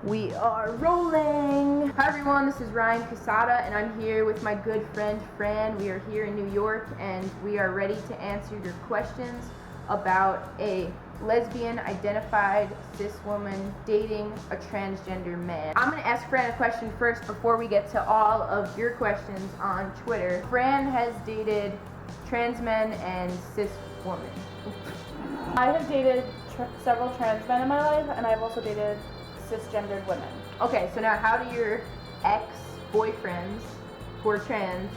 We are rolling! Hi everyone, this is Ryan Cassata and I'm here with my good friend Fran. We are here in New York and we are ready to answer your questions about a lesbian identified cis woman dating a transgender man. I'm going to ask Fran a question first before we get to all of your questions on Twitter. Fran has dated trans men and cis women. I have dated several trans men in my life, and I've also dated cisgendered women. Okay, so now how do your ex-boyfriends who are trans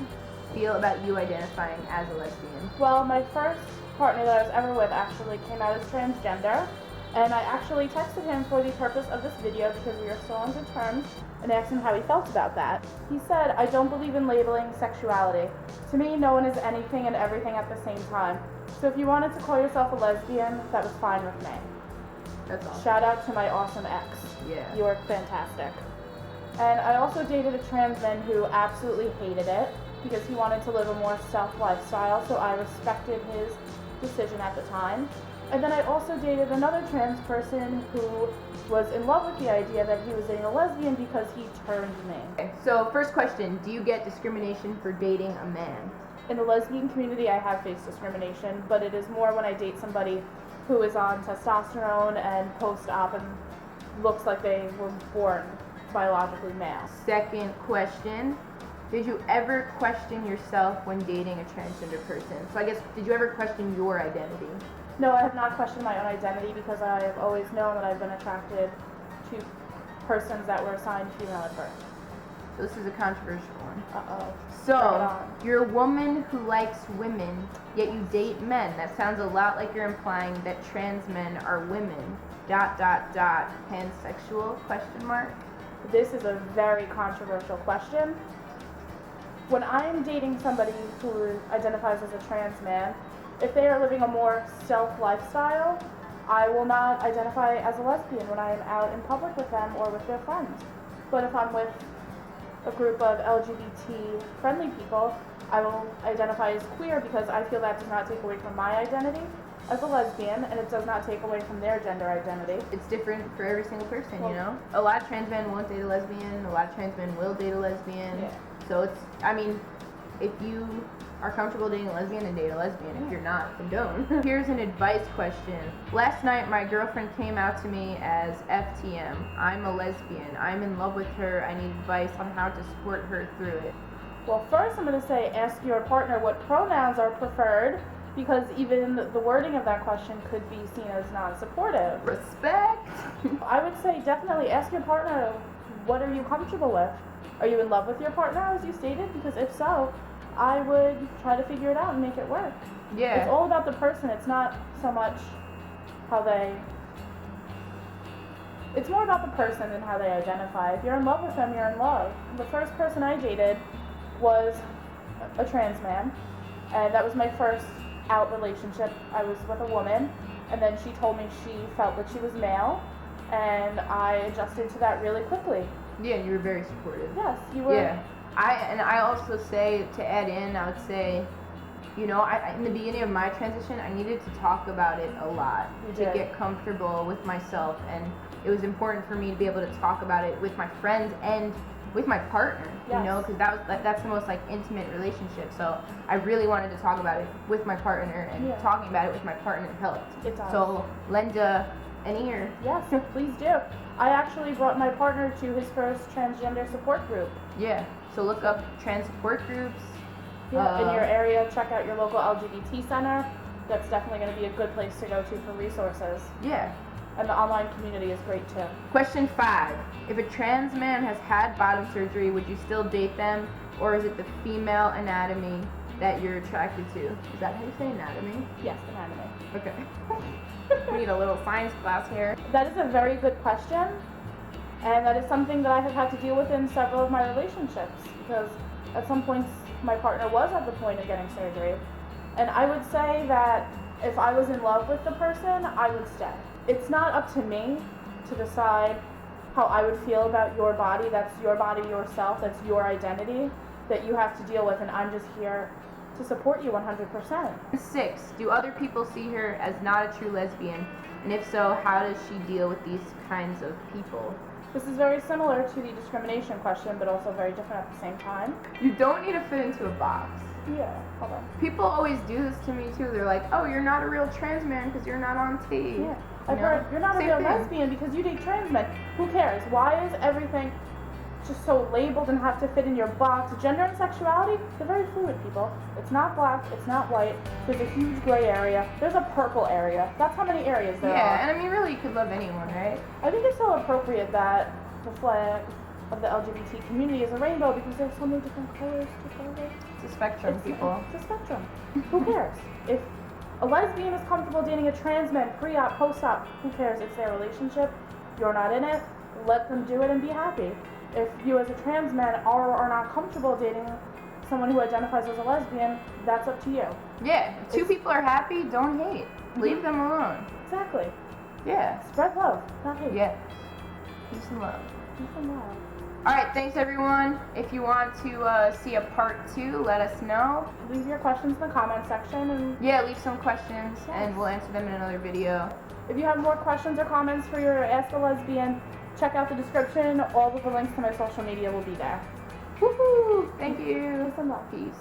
feel about you identifying as a lesbian? Well, my first partner that I was ever with actually came out as transgender, and I actually texted him for the purpose of this video because we are still on good terms, and asked him how he felt about that. He said, "I don't believe in labeling sexuality. To me, no one is anything and everything at the same time. So if you wanted to call yourself a lesbian, that was fine with me." That's awesome. Shout out to my awesome ex. Yeah. You are fantastic. And I also dated a trans man who absolutely hated it because he wanted to live a more stealth lifestyle, so I respected his decision at the time. And then I also dated another trans person who was in love with the idea that he was dating a lesbian because he turned me. Okay, so first question, do you get discrimination for dating a man? In the lesbian community, I have faced discrimination, but it is more when I date somebody who is on testosterone and post-op and looks like they were born biologically male. Second question, did you ever question yourself when dating a transgender person? So I guess, did you ever question your identity? No, I have not questioned my own identity because I have always known that I've been attracted to persons that were assigned female at birth. So this is a controversial one. Uh-oh. So, you're a woman who likes women, yet you date men. That sounds a lot like you're implying that trans men are women. ... Pansexual? Question mark. This is a very controversial question. When I am dating somebody who identifies as a trans man, if they are living a more stealth lifestyle, I will not identify as a lesbian when I am out in public with them or with their friends. But if I'm with a group of LGBT-friendly people, I will identify as queer because I feel that does not take away from my identity as a lesbian, and it does not take away from their gender identity. It's different for every single person, you know? A lot of trans men won't date a lesbian, a lot of trans men will date a lesbian. Yeah. So it's, I mean, if you are comfortable dating a lesbian, then date a lesbian. If you're not, then don't. Here's an advice question. Last night, my girlfriend came out to me as FTM. I'm a lesbian. I'm in love with her. I need advice on how to support her through it. Well, first I'm going to say ask your partner what pronouns are preferred, because even the wording of that question could be seen as non-supportive. Respect! I would say definitely ask your partner, what are you comfortable with? Are you in love with your partner, as you stated? Because if so, I would try to figure it out and make it work. Yeah. It's all about the person. It's not so much how they... It's more about the person than how they identify. If you're in love with them, you're in love. The first person I dated was a trans man, and that was my first out relationship. I was with a woman, and then she told me she felt that she was male, and I adjusted to that really quickly. Yeah, you were very supportive. Yes, you were. Yeah. I also say, to add in, I would say, you know, in the beginning of my transition, I needed to talk about it a lot to get comfortable with myself, and it was important for me to be able to talk about it with my friends and with my partner, you know, because that's the most like intimate relationship. So I really wanted to talk about it with my partner, and talking about it with my partner helped. It does. So lend an ear. Yes, please do. I actually brought my partner to his first transgender support group. Yeah. So look up trans support groups. Yeah, in your area, check out your local LGBT center. That's definitely going to be a good place to go to for resources. Yeah. And the online community is great too. Question 5. If a trans man has had bottom surgery, would you still date them? Or is it the female anatomy that you're attracted to? Is that how you say anatomy? Yes, anatomy. Okay. We need a little science class here. That is a very good question. And that is something that I have had to deal with in several of my relationships. Because at some points, my partner was at the point of getting surgery. And I would say that if I was in love with the person, I would stay. It's not up to me to decide how I would feel about your body. That's your body, yourself. That's your identity that you have to deal with. And I'm just here to support you 100%. 6. Do other people see her as not a true lesbian? And if so, how does she deal with these kinds of people? This is very similar to the discrimination question, but also very different at the same time. You don't need to fit into a box. Yeah, hold on. People always do this to me too. They're like, "Oh, you're not a real trans man because you're not on T." Yeah. I've heard you're not a Same real thing. lesbian because you date trans men. Who cares? Why is everything just so labeled and have to fit in your box? Gender and sexuality, they're very fluid, people. It's not black, it's not white. There's a huge gray area. There's a purple area. That's how many areas there are. Yeah, and I mean, really, you could love anyone, right? I think it's so appropriate that the flag of the LGBT community is a rainbow because there's so many different colors to go with. It's a spectrum, people. It's a spectrum. Who cares? If a lesbian is comfortable dating a trans man pre-op, post-op, who cares? It's their relationship. You're not in it. Let them do it and be happy. If you as a trans man are not comfortable dating someone who identifies as a lesbian, that's up to you. Yeah, if two people are happy, don't hate. Leave them alone. Exactly. Yeah. Spread love, not hate. Yes. Peace and love. Peace and love. Alright, thanks everyone. If you want to see a part 2, let us know. Leave your questions in the comment section, and Yeah, leave some questions and we'll answer them in another video. if you have more questions or comments for your Ask the Lesbian, check out the description. All of the links to my social media will be there. Woohoo! Thank you. Peace and love. Peace.